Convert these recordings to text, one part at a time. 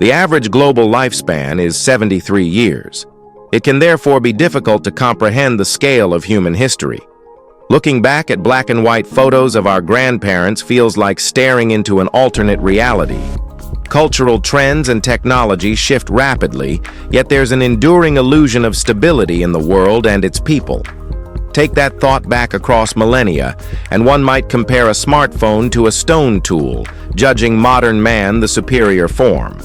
The average global lifespan is 73 years. It can therefore be difficult to comprehend the scale of human history. Looking back at black and white photos of our grandparents feels like staring into an alternate reality. Cultural trends and technology shift rapidly, yet there's an enduring illusion of stability in the world and its people. Take that thought back across millennia, and one might compare a smartphone to a stone tool, judging modern man the superior form.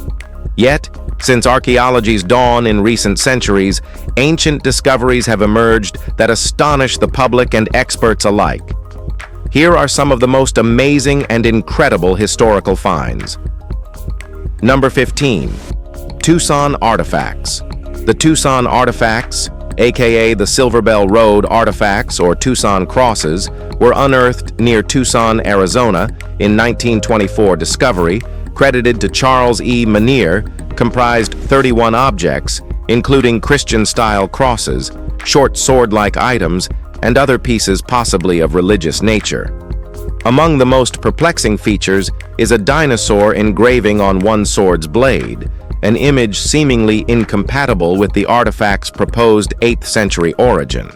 Yet, since archaeology's dawn in recent centuries, ancient discoveries have emerged that astonish the public and experts alike. Here are some of the most amazing and incredible historical finds. Number 15. Tucson Artifacts. The Tucson Artifacts, aka the Silver Bell Road Artifacts or Tucson Crosses, were unearthed near Tucson, Arizona in 1924 discovery, credited to Charles E. Manier, comprised 31 objects, including Christian-style crosses, short sword-like items, and other pieces possibly of religious nature. Among the most perplexing features is a dinosaur engraving on one sword's blade, an image seemingly incompatible with the artifact's proposed 8th century origin.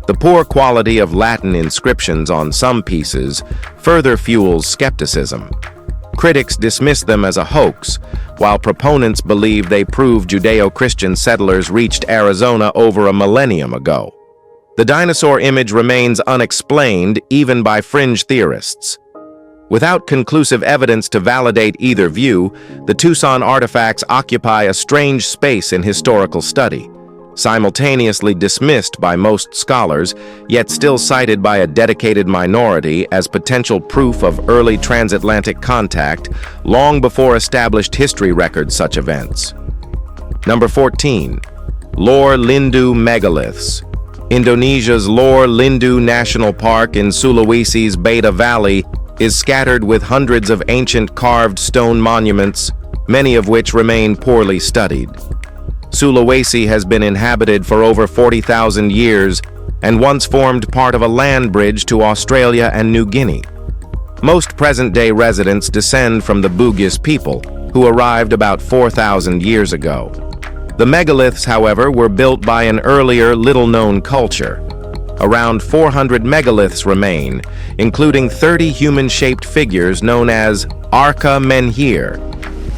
The poor quality of Latin inscriptions on some pieces further fuels skepticism. Critics dismiss them as a hoax, while proponents believe they prove Judeo-Christian settlers reached Arizona over a millennium ago. The dinosaur image remains unexplained even by fringe theorists. Without conclusive evidence to validate either view, the Tucson artifacts occupy a strange space in historical study, simultaneously dismissed by most scholars, yet still cited by a dedicated minority as potential proof of early transatlantic contact long before established history records such events. Number 14. Lore Lindu Megaliths. Indonesia's Lore Lindu National Park in Sulawesi's Beta Valley is scattered with hundreds of ancient carved stone monuments, many of which remain poorly studied. Sulawesi has been inhabited for over 40,000 years and once formed part of a land bridge to Australia and New Guinea. Most present-day residents descend from the Bugis people, who arrived about 4,000 years ago. The megaliths, however, were built by an earlier, little-known culture. Around 400 megaliths remain, including 30 human-shaped figures known as Arca Menhir.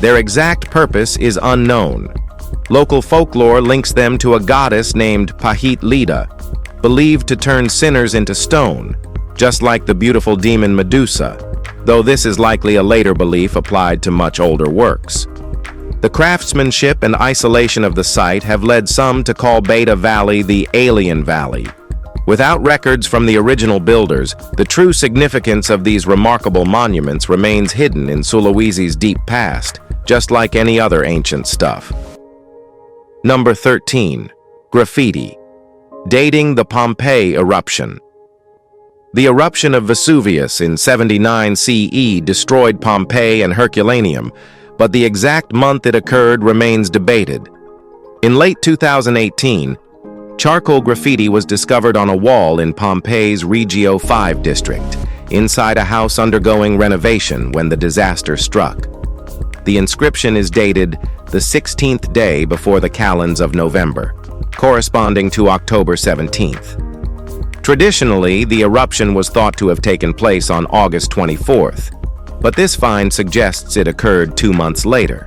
Their exact purpose is unknown. Local folklore links them to a goddess named Pahit Lida, believed to turn sinners into stone, just like the beautiful demon Medusa, though this is likely a later belief applied to much older works. The craftsmanship and isolation of the site have led some to call Beta Valley the Alien Valley. Without records from the original builders, the true significance of these remarkable monuments remains hidden in Sulawesi's deep past, just like any other ancient stuff. Number 13. Graffiti. Dating the Pompei eruption. The eruption of Vesuvius in 79 CE destroyed Pompeii and Herculaneum, but the exact month it occurred remains debated. In late 2018, charcoal graffiti was discovered on a wall in Pompei's Regio 5 district, inside a house undergoing renovation when the disaster struck. The inscription is dated the 16th day before the calends of November, corresponding to October 17th. Traditionally, the eruption was thought to have taken place on August 24th, but this find suggests it occurred 2 months later.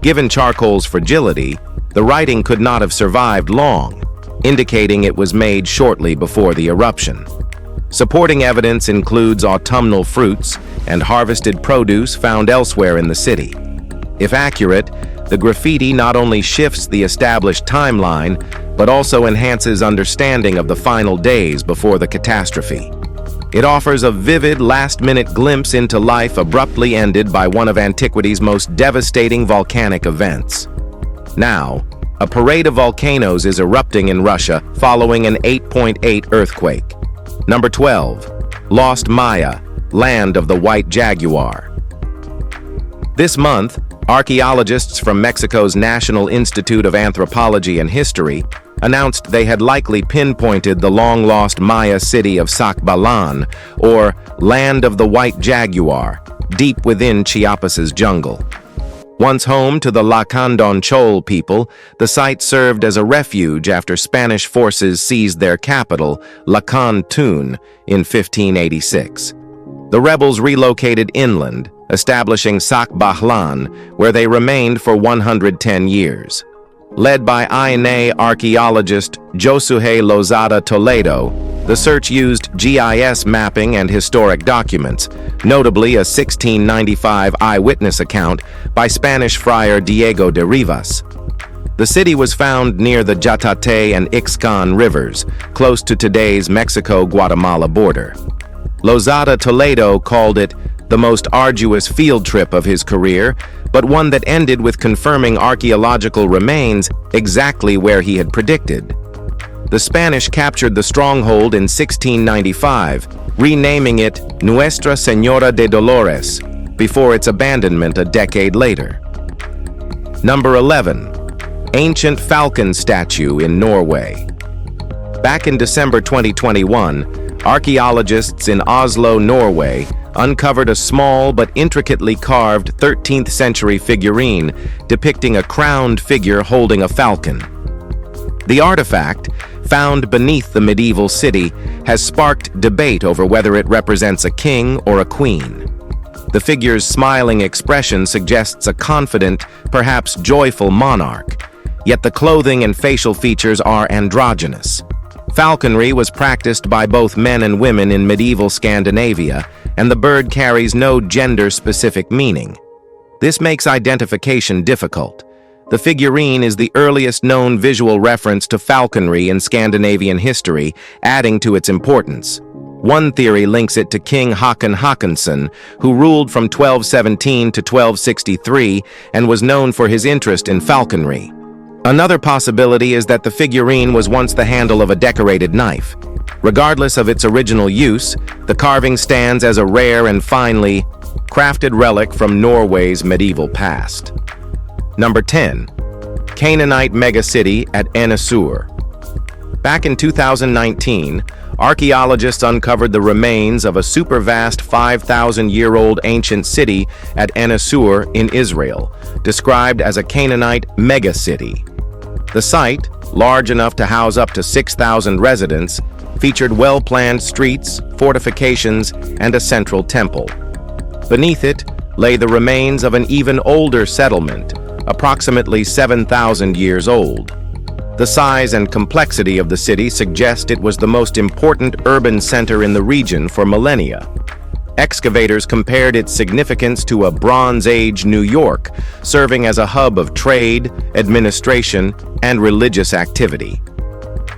Given charcoal's fragility, the writing could not have survived long, indicating it was made shortly before the eruption. Supporting evidence includes autumnal fruits and harvested produce found elsewhere in the city. If accurate, the graffiti not only shifts the established timeline, but also enhances understanding of the final days before the catastrophe. It offers a vivid, last-minute glimpse into life abruptly ended by one of antiquity's most devastating volcanic events. Now, a parade of volcanoes is erupting in Russia following an 8.8 earthquake. Number 12. Lost Maya, Land of the White Jaguar. This month, archaeologists from Mexico's National Institute of Anthropology and History announced they had likely pinpointed the long-lost Maya city of Sacbalan, or Land of the White Jaguar, deep within Chiapas's jungle. Once home to the Lacandon Chol people, the site served as a refuge after Spanish forces seized their capital, Lacandon, in 1586. The rebels relocated inland, establishing Sacbahlan, where they remained for 110 years. Led by Aine archaeologist Josué Lozada Toledo, the search used GIS mapping and historic documents, notably a 1695 eyewitness account by Spanish friar Diego de Rivas. The city was found near the Jatate and Ixcan rivers, close to today's Mexico-Guatemala border. Lozada Toledo called it the most arduous field trip of his career, but one that ended with confirming archaeological remains exactly where he had predicted. The Spanish captured the stronghold in 1695, renaming it Nuestra Señora de Dolores, before its abandonment a decade later. Number 11. Ancient falcon statue in Norway. Back in December 2021, archaeologists in Oslo, Norway, uncovered a small but intricately carved 13th century figurine depicting a crowned figure holding a falcon. The artifact, found beneath the medieval city, has sparked debate over whether it represents a king or a queen. The figure's smiling expression suggests a confident, perhaps joyful monarch, yet the clothing and facial features are androgynous. Falconry was practiced by both men and women in medieval Scandinavia, and the bird carries no gender-specific meaning. This makes identification difficult. The figurine is the earliest known visual reference to falconry in Scandinavian history, adding to its importance. One theory links it to King Håkon Håkonsson, who ruled from 1217 to 1263 and was known for his interest in falconry. Another possibility is that the figurine was once the handle of a decorated knife. Regardless of its original use, the carving stands as a rare and finely crafted relic from Norway's medieval past. Number 10. Canaanite megacity at Anisur. Back in 2019, archaeologists uncovered the remains of a super-vast 5,000-year-old ancient city at Anisur in Israel, described as a Canaanite megacity. The site, large enough to house up to 6,000 residents, featured well-planned streets, fortifications, and a central temple. Beneath it lay the remains of an even older settlement, approximately 7,000 years old. The size and complexity of the city suggest it was the most important urban center in the region for millennia. Excavators compared its significance to a Bronze Age New York, serving as a hub of trade, administration, and religious activity.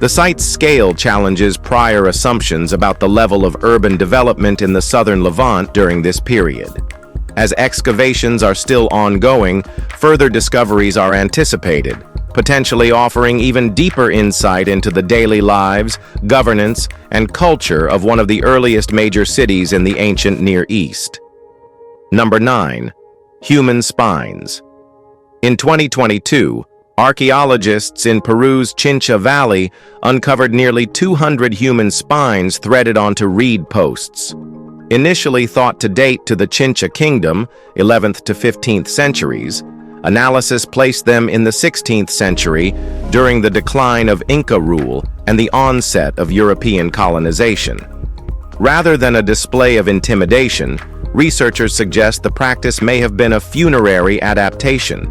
The site's scale challenges prior assumptions about the level of urban development in the southern Levant during this period. As excavations are still ongoing, further discoveries are anticipated, potentially offering even deeper insight into the daily lives, governance, and culture of one of the earliest major cities in the ancient Near East. Number 9. Human spines. In 2022, archaeologists in Peru's Chincha Valley uncovered nearly 200 human spines threaded onto reed posts. Initially thought to date to the Chincha Kingdom, 11th to 15th centuries, analysis placed them in the 16th century during the decline of Inca rule and the onset of European colonization. Rather than a display of intimidation, researchers suggest the practice may have been a funerary adaptation.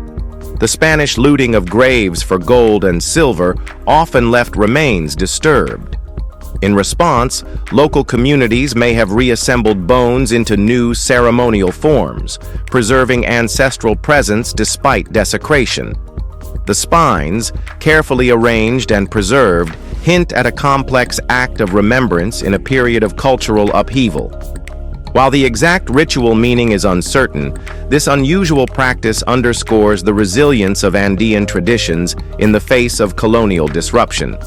The Spanish looting of graves for gold and silver often left remains disturbed. In response, local communities may have reassembled bones into new ceremonial forms, preserving ancestral presence despite desecration. The spines, carefully arranged and preserved, hint at a complex act of remembrance in a period of cultural upheaval. While the exact ritual meaning is uncertain, this unusual practice underscores the resilience of Andean traditions in the face of colonial disruption.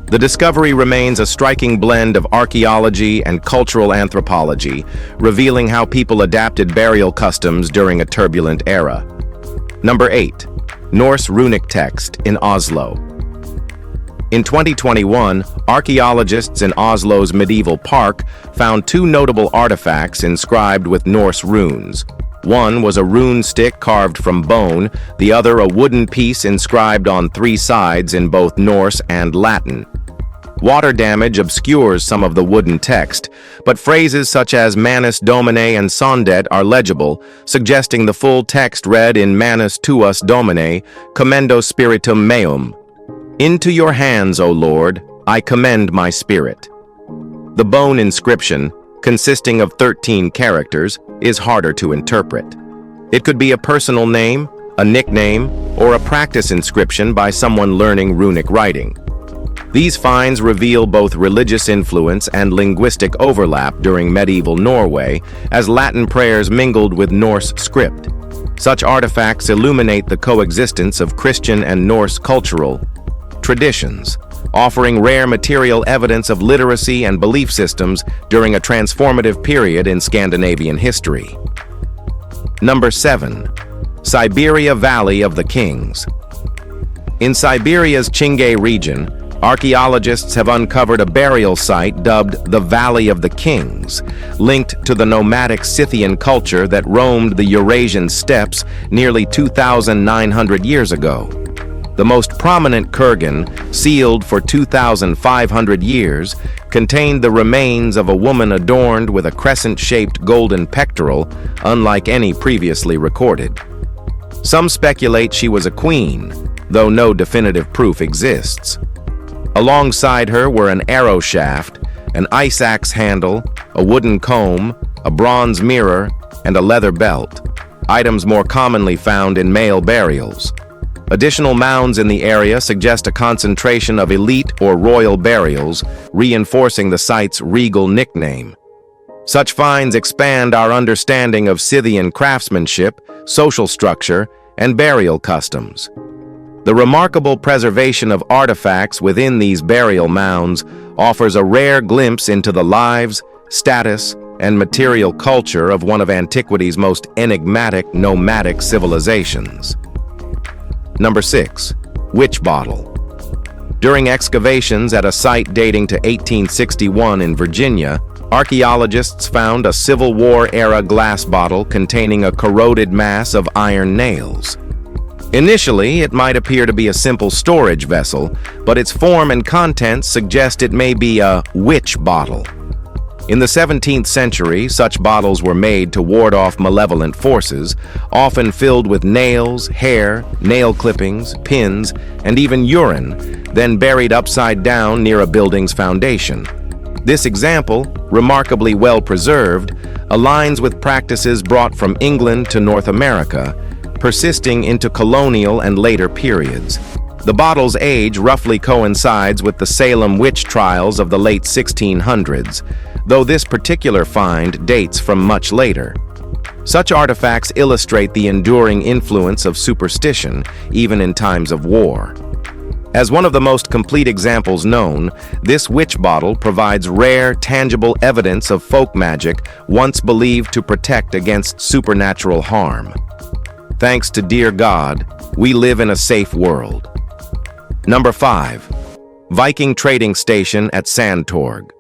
The discovery remains a striking blend of archaeology and cultural anthropology, revealing how people adapted burial customs during a turbulent era. Number 8. Norse runic text in Oslo. In 2021, archaeologists in Oslo's medieval park found two notable artifacts inscribed with Norse runes. One was a rune stick carved from bone, the other a wooden piece inscribed on 3 sides in both Norse and Latin. Water damage obscures some of the wooden text, but phrases such as Manus Domine and Sondet are legible, suggesting the full text read in Manus tuus Domine, commendo spiritum meum. Into your hands, O Lord, I commend my spirit. The bone inscription, consisting of 13 characters, is harder to interpret. It could be a personal name, a nickname, or a practice inscription by someone learning runic writing. These finds reveal both religious influence and linguistic overlap during medieval Norway, as Latin prayers mingled with Norse script. Such artifacts illuminate the coexistence of Christian and Norse cultural traditions, offering rare material evidence of literacy and belief systems during a transformative period in Scandinavian history. Number 7. Siberia Valley of the Kings. In Siberia's Qinghai region, archaeologists have uncovered a burial site dubbed the Valley of the Kings, linked to the nomadic Scythian culture that roamed the Eurasian steppes nearly 2,900 years ago. The most prominent kurgan, sealed for 2,500 years, contained the remains of a woman adorned with a crescent-shaped golden pectoral, unlike any previously recorded. Some speculate she was a queen, though no definitive proof exists. Alongside her were an arrow shaft, an ice axe handle, a wooden comb, a bronze mirror, and a leather belt, items more commonly found in male burials. Additional mounds in the area suggest a concentration of elite or royal burials, reinforcing the site's regal nickname. Such finds expand our understanding of Scythian craftsmanship, social structure, and burial customs. The remarkable preservation of artifacts within these burial mounds offers a rare glimpse into the lives, status, and material culture of one of antiquity's most enigmatic nomadic civilizations. Number 6. Witch Bottle. During excavations at a site dating to 1861 in Virginia, archaeologists found a Civil War-era glass bottle containing a corroded mass of iron nails. Initially, it might appear to be a simple storage vessel, but its form and contents suggest it may be a witch bottle. In the 17th century, such bottles were made to ward off malevolent forces, often filled with nails, hair, nail clippings, pins, and even urine, then buried upside down near a building's foundation. This example, remarkably well preserved, aligns with practices brought from England to North America, persisting into colonial and later periods. The bottle's age roughly coincides with the Salem witch trials of the late 1600s, though this particular find dates from much later. Such artifacts illustrate the enduring influence of superstition, even in times of war. As one of the most complete examples known, this witch bottle provides rare, tangible evidence of folk magic once believed to protect against supernatural harm. Thanks to dear God, we live in a safe world. Number 5. Viking Trading Station at Santor.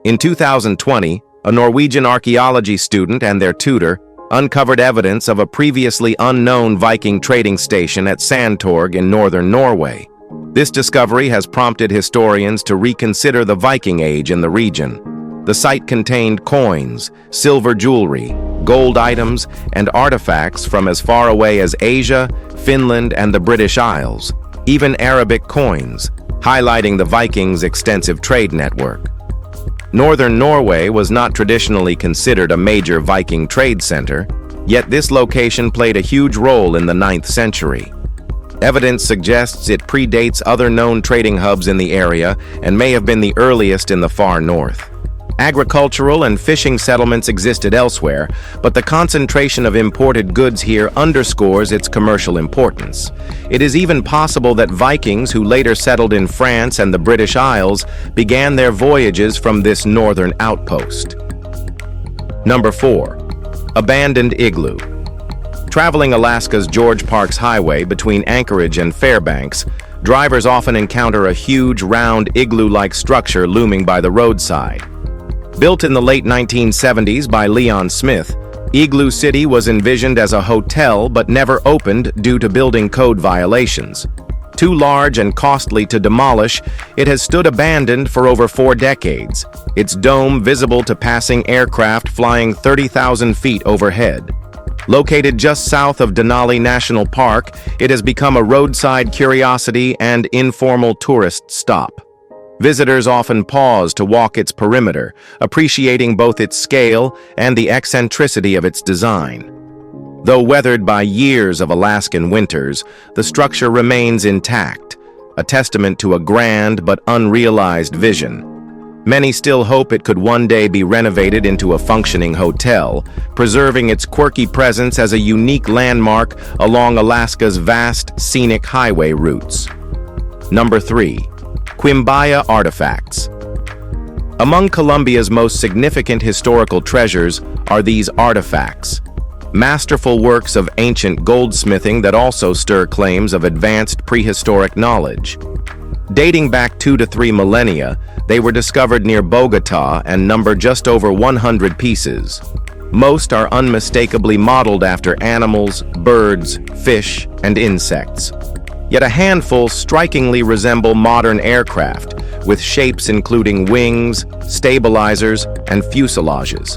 In 2020, a Norwegian archaeology student and their tutor uncovered evidence of a previously unknown Viking trading station at Santor in northern Norway. This discovery has prompted historians to reconsider the Viking Age in the region. The site contained coins, silver jewelry, gold items, and artifacts from as far away as Asia, Finland, and the British Isles, even Arabic coins, highlighting the Vikings' extensive trade network. Northern Norway was not traditionally considered a major Viking trade center, yet this location played a huge role in the 9th century. Evidence suggests it predates other known trading hubs in the area and may have been the earliest in the far north. Agricultural and fishing settlements existed elsewhere, but the concentration of imported goods here underscores its commercial importance. It is even possible that Vikings who later settled in France and the British Isles began their voyages from this northern outpost. Number 4. Abandoned Igloo. Traveling Alaska's George Parks Highway between Anchorage and Fairbanks, drivers often encounter a huge, round, igloo-like structure looming by the roadside. Built in the late 1970s by Leon Smith, Igloo City was envisioned as a hotel but never opened due to building code violations. Too large and costly to demolish, it has stood abandoned for over 4 decades, its dome visible to passing aircraft flying 30,000 feet overhead. Located just south of Denali National Park, it has become a roadside curiosity and informal tourist stop. Visitors often pause to walk its perimeter, appreciating both its scale and the eccentricity of its design. Though weathered by years of Alaskan winters, the structure remains intact, a testament to a grand but unrealized vision. Many still hope it could one day be renovated into a functioning hotel, preserving its quirky presence as a unique landmark along Alaska's vast scenic highway routes. Number 3. Quimaya Artifacts. Among Colombia's most significant historical treasures are these artifacts, masterful works of ancient goldsmithing that also stir claims of advanced prehistoric knowledge. Dating back 2 to 3 millennia, they were discovered near Bogota and number just over 100 pieces. Most are unmistakably modeled after animals, birds, fish, and insects. Yet a handful strikingly resemble modern aircraft, with shapes including wings, stabilizers, and fuselages.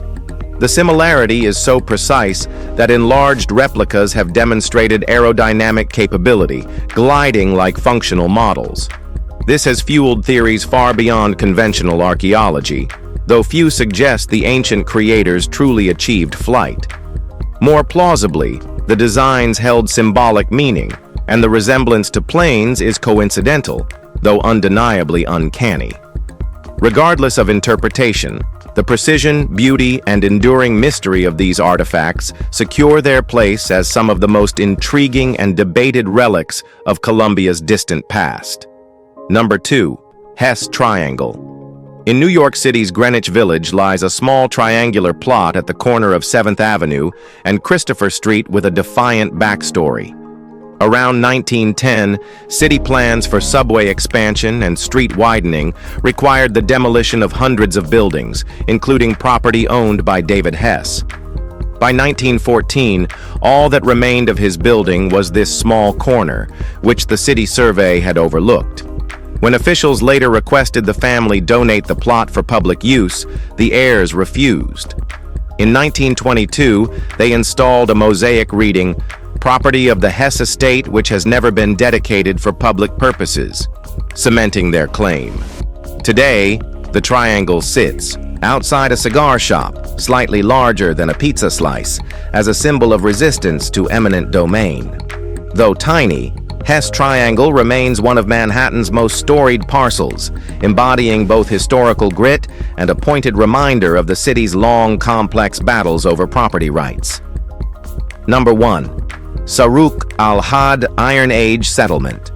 The similarity is so precise that enlarged replicas have demonstrated aerodynamic capability, gliding like functional models. This has fueled theories far beyond conventional archaeology, though few suggest the ancient creators truly achieved flight. More plausibly, the designs held symbolic meaning, and the resemblance to planes is coincidental, though undeniably uncanny. Regardless of interpretation, the precision, beauty, and enduring mystery of these artifacts secure their place as some of the most intriguing and debated relics of Colombia's distant past. Number 2. Hess Triangle. In New York City's Greenwich Village lies a small triangular plot at the corner of 7th Avenue and Christopher Street with a defiant backstory. Around 1910, city plans for subway expansion and street widening required the demolition of hundreds of buildings, including property owned by David Hess. By 1914, all that remained of his building was this small corner, which the city survey had overlooked. When officials later requested the family donate the plot for public use, the heirs refused. In 1922, they installed a mosaic reading, "Property of the Hess estate which has never been dedicated for public purposes," cementing their claim. Today, the triangle sits outside a cigar shop, slightly larger than a pizza slice, as a symbol of resistance to eminent domain. Though tiny, Hess Triangle remains one of Manhattan's most storied parcels, embodying both historical grit and a pointed reminder of the city's long, complex battles over property rights. Number 1. Saruk al-Had Iron Age Settlement.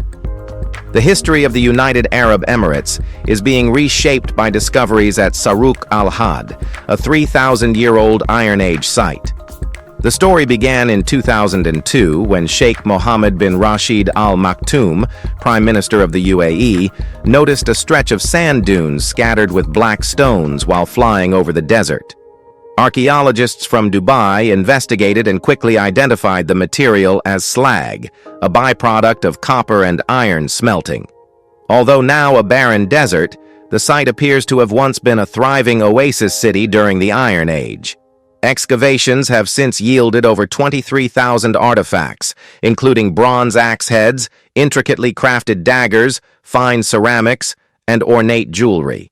The history of the United Arab Emirates is being reshaped by discoveries at Saruk al-Had, a 3,000-year-old Iron Age site. The story began in 2002 when Sheikh Mohammed bin Rashid Al Maktoum, Prime Minister of the UAE, noticed a stretch of sand dunes scattered with black stones while flying over the desert. Archaeologists from Dubai investigated and quickly identified the material as slag, a byproduct of copper and iron smelting. Although now a barren desert, the site appears to have once been a thriving oasis city during the Iron Age. Excavations have since yielded over 23,000 artifacts, including bronze axe heads, intricately crafted daggers, fine ceramics, and ornate jewelry.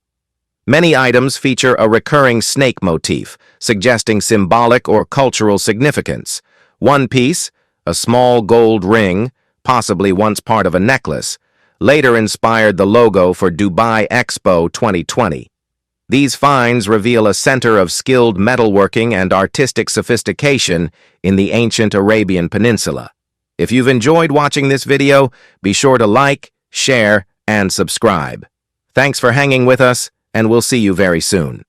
Many items feature a recurring snake motif, suggesting symbolic or cultural significance. One piece, a small gold ring, possibly once part of a necklace, later inspired the logo for Dubai Expo 2020. These finds reveal a center of skilled metalworking and artistic sophistication in the ancient Arabian Peninsula. If you've enjoyed watching this video, be sure to like, share, and subscribe. Thanks for hanging with us, and we'll see you very soon.